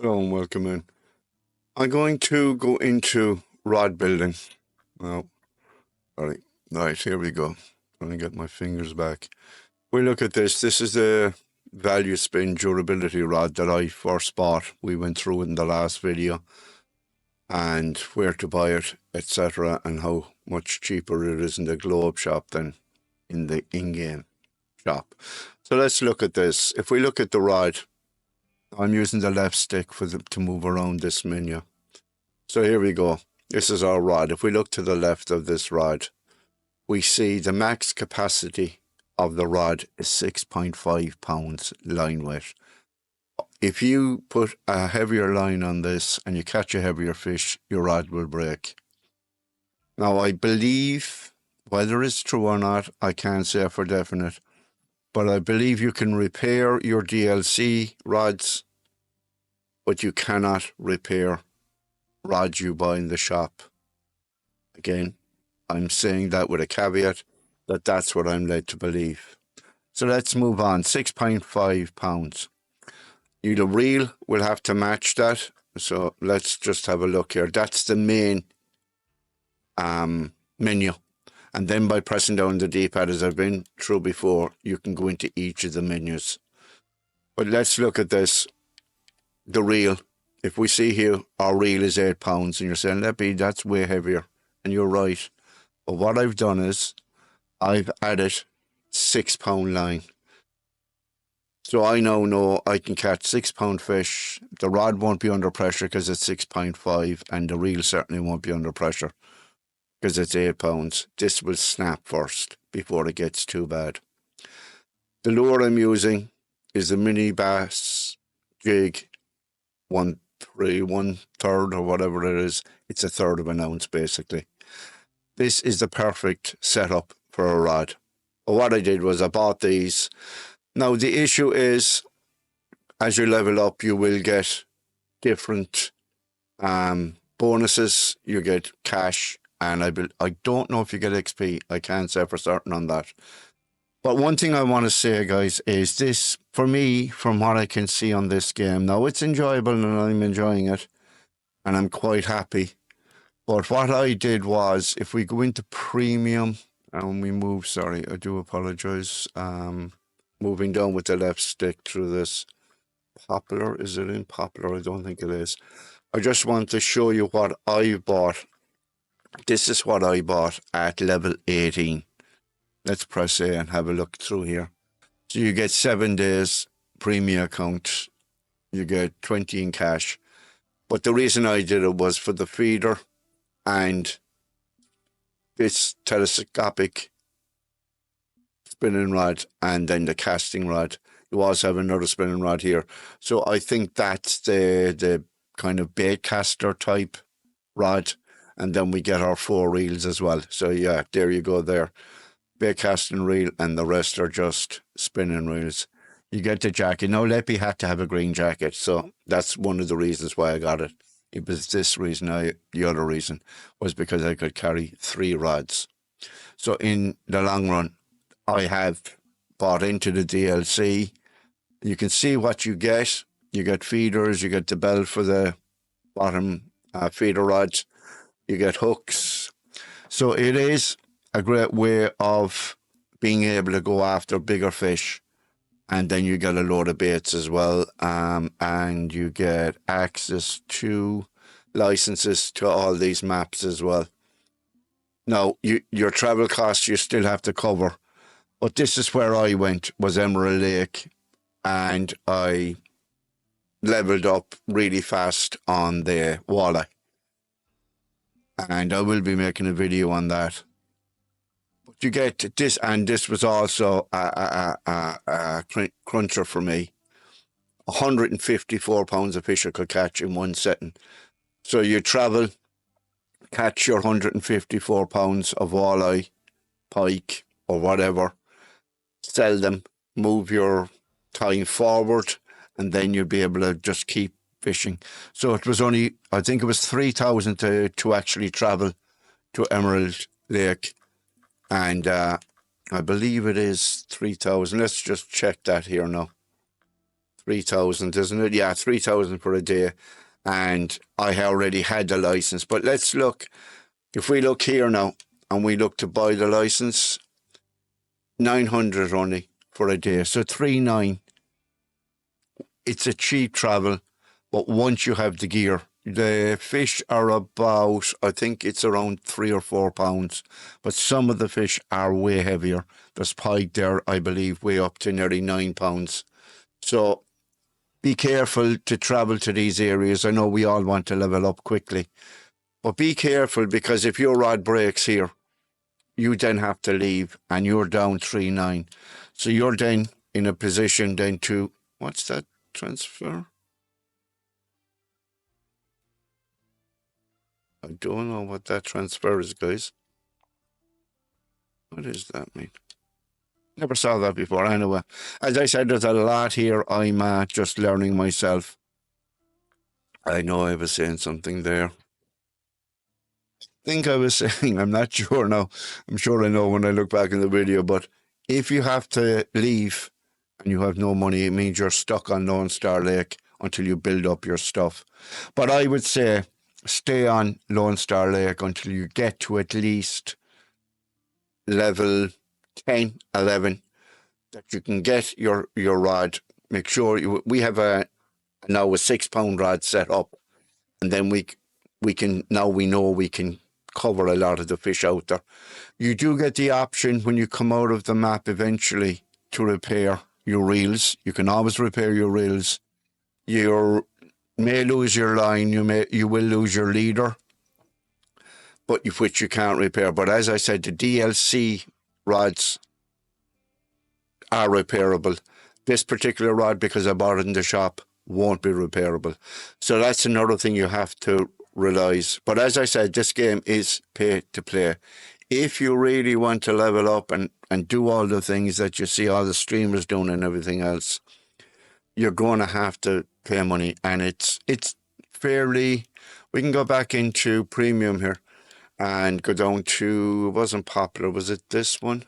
Hello and welcome in. I'm going to go into rod building. Oh, sorry. Right, here we go. Trying to get my fingers back. We look at this. This is the value spin durability rod that I first bought. We went through in the last video and where to buy it, etc., and how much cheaper it is in the Globe shop than in the in-game shop. So let's look at this. If we look at the rod, I'm using the left stick to move around this menu. So here we go. This is our rod. If we look to the left of this rod, we see the max capacity of the rod is 6.5 pounds line weight. If you put a heavier line on this and you catch a heavier fish, your rod will break. Now, I believe, whether it's true or not, I can't say for definite, but I believe you can repair your DLC rods, but you cannot repair rods you buy in the shop. Again, I'm saying that with a caveat that that's what I'm led to believe. So let's move on. 6.5 pounds. The reel will have to match that. So let's just have a look here. That's the main menu. And then by pressing down the D-pad, as I've been through before, you can go into each of the menus. But let's look at this. The reel. If we see here, our reel is 8 pounds, and you're saying, Leppy, that's way heavier. And you're right. But what I've done is I've added 6 pound line. So I now know I can catch 6 pound fish. The rod won't be under pressure because it's 6.5, and the reel certainly won't be under pressure because it's 8 pounds. This will snap first before it gets too bad. The lure I'm using is the Mini Bass Jig 1/3 or whatever it is. It's 1/3 of an ounce basically. This is the perfect setup for a rod. But what I did was I bought these. Now the issue is, as you level up, you will get different bonuses. You get cash, and I don't know if you get XP. I can't say for certain on that. But one thing I want to say, guys, is this, for me, from what I can see on this game, now it's enjoyable and I'm enjoying it, and I'm quite happy. But what I did was, if we go into premium, and we move, sorry, I do apologize, moving down with the left stick through this. Popular, is it in popular? I don't think it is. I just want to show you what I bought. This is what I bought at level 18. Let's press A and have a look through here. So you get 7 days premium account. You get 20 in cash. But the reason I did it was for the feeder and this telescopic spinning rod and then the casting rod. You also have another spinning rod here. So I think that's the kind of bait caster type rod. And then we get our 4 reels as well. So yeah, there you go there. Bait casting reel, and the rest are just spinning reels. You get the jacket. Now, Leppy had to have a green jacket, so that's one of the reasons why I got it. It was this reason. The other reason was because I could carry 3 rods. So in the long run, I have bought into the DLC. You can see what you get. You get feeders. You get the belt for the bottom feeder rods. You get hooks. So it is a great way of being able to go after bigger fish. And then you get a load of baits as well. And you get access to licenses to all these maps as well. Now, your travel costs you still have to cover. But this is where I went, was Emerald Lake. And I leveled up really fast on the walleye. And I will be making a video on that. But you get this, and this was also a cruncher for me. 154 pounds of fish I could catch in one setting. So you travel, catch your 154 pounds of walleye, pike, or whatever, sell them, move your time forward, and then you'll be able to just keep fishing. So it was only, I think it was 3,000 to actually travel to Emerald Lake. And I believe it is 3,000. Let's just check that here now. 3,000, isn't it? Yeah, 3,000 for a day. And I already had the license. But let's look. If we look here now and we look to buy the license, 900 only for a day. So 3,900. It's a cheap travel, but once you have the gear, the fish are about, I think it's around 3 or 4 pounds, but some of the fish are way heavier. There's pike there, I believe, way up to nearly 9 pounds. So be careful to travel to these areas. I know we all want to level up quickly, but be careful, because if your rod breaks here, you then have to leave and you're down 3,900. So you're then in a position then to, what's that transfer? I don't know what that transfer is, guys. What does that mean? Never saw that before. Anyway, as I said, there's a lot here. I'm just learning myself. I know I was saying something there. I think I was saying, I'm not sure now. I'm sure I know when I look back in the video, but if you have to leave and you have no money, it means you're stuck on Lone Star Lake until you build up your stuff. But I would say stay on Lone Star Lake until you get to at least level 10, 11, that you can get your rod. Make sure we have now a 6 pound rod set up, and then we can, now we know we can cover a lot of the fish out there. You do get the option when you come out of the map eventually to repair your reels. You can always repair your reels. You may lose your line, you will lose your leader, but which you can't repair. But as I said, the DLC rods are repairable. This particular rod, because I bought it in the shop, won't be repairable. So that's another thing you have to realize. But as I said, this game is pay to play. If you really want to level up and do all the things that you see all the streamers doing and everything else, you're going to have to pay money. And it's fairly, we can go back into premium here and go down to, it wasn't popular, was it this one?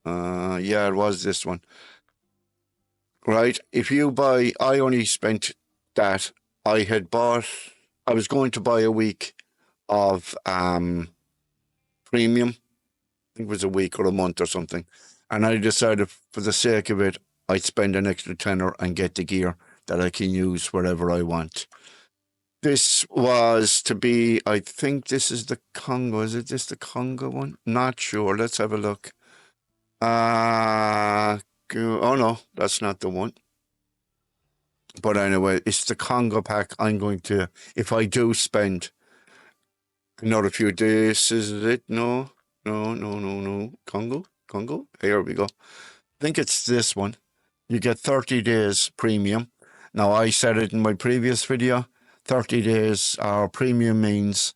Yeah, it was this one. Right, if you buy, I only spent that. I was going to buy a week of premium. I think it was a week or a month or something. And I decided, for the sake of it, I'd spend an extra tenner and get the gear that I can use wherever I want. This was to be, I think this is the Congo. Is it this the Congo one? Not sure. Let's have a look. Oh no, that's not the one. But anyway, it's the Congo pack. I'm going to, if I do spend another few days, is it? No. Congo. Here we go. I think it's this one. You get 30 days premium. Now, I said it in my previous video. 30 days premium means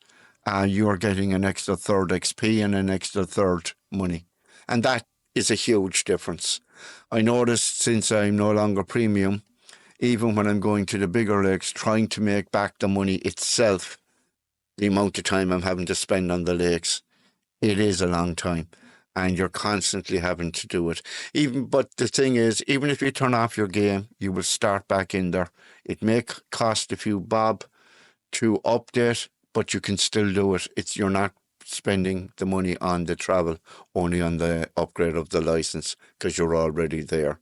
you're getting an extra third XP and an extra third money. And that is a huge difference. I noticed since I'm no longer premium, even when I'm going to the bigger lakes, trying to make back the money itself, the amount of time I'm having to spend on the lakes, it is a long time. And you're constantly having to do it. But the thing is, even if you turn off your game, you will start back in there. It may cost a few bob to update, but you can still do it. You're not spending the money on the travel, only on the upgrade of the license, because you're already there.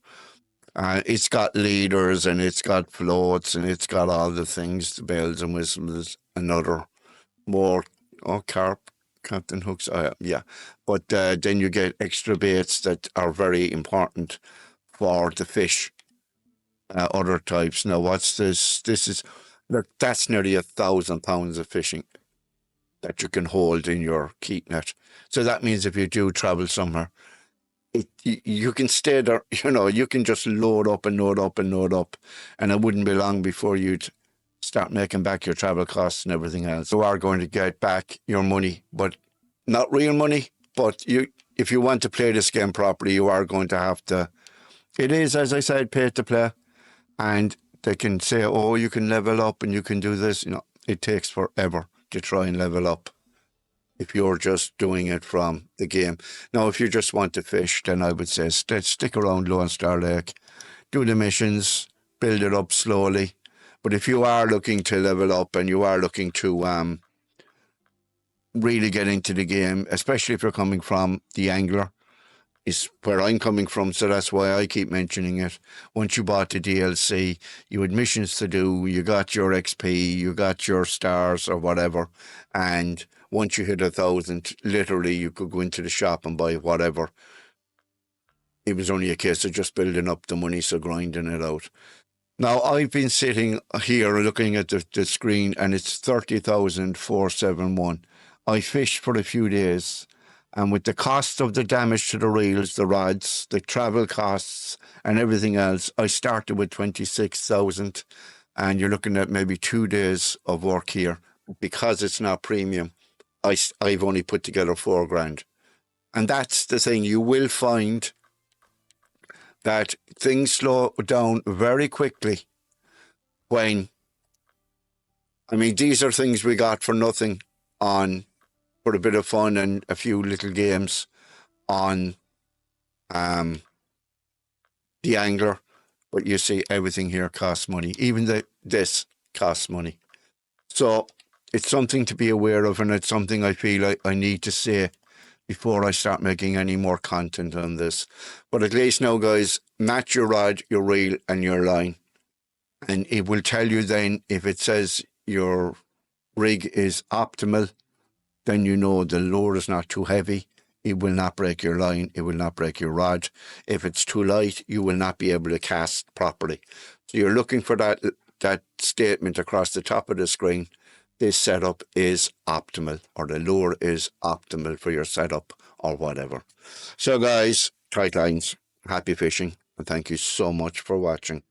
It's got leaders and it's got floats and it's got all the things, the bells and whistles, another more, carp, Captain Hooks, yeah. But then you get extra baits that are very important for the fish, other types. Now, what's this? This is, look, that's nearly 1,000 pounds of fishing that you can hold in your keep net. So that means if you do travel somewhere, you can stay there, you can just load up and load up and load up, and it wouldn't be long before you'd start making back your travel costs and everything else. You are going to get back your money, but not real money. But if you want to play this game properly, you are going to have to. It is, as I said, pay to play, and they can say, "Oh, you can level up and you can do this." It takes forever to try and level up if you're just doing it from the game. Now, if you just want to fish, then I would say stick around Lone Star Lake, do the missions, build it up slowly. But if you are looking to level up and you are looking to really get into the game, especially if you're coming from the angler, is where I'm coming from, so that's why I keep mentioning it. Once you bought the DLC, you had missions to do, you got your XP, you got your stars or whatever, and once you hit 1,000, literally you could go into the shop and buy whatever. It was only a case of just building up the money, so grinding it out. Now, I've been sitting here looking at the screen, and it's 30,471. I fished for a few days, and with the cost of the damage to the reels, the rods, the travel costs, and everything else, I started with 26,000, and you're looking at maybe 2 days of work here. Because it's not premium, I've only put together 4 grand. And that's the thing. You will find that things slow down very quickly when, I mean, these are things we got for nothing for a bit of fun and a few little games on the angler. But you see, everything here costs money. Even this costs money. So it's something to be aware of, and it's something I feel I need to say before I start making any more content on this. But at least now, guys, match your rod, your reel, and your line. And it will tell you then if it says your rig is optimal, then you know the lure is not too heavy. It will not break your line. It will not break your rod. If it's too light, you will not be able to cast properly. So you're looking for that statement across the top of the screen. This setup is optimal, or the lure is optimal for your setup, or whatever. So guys, tight lines, happy fishing, and thank you so much for watching.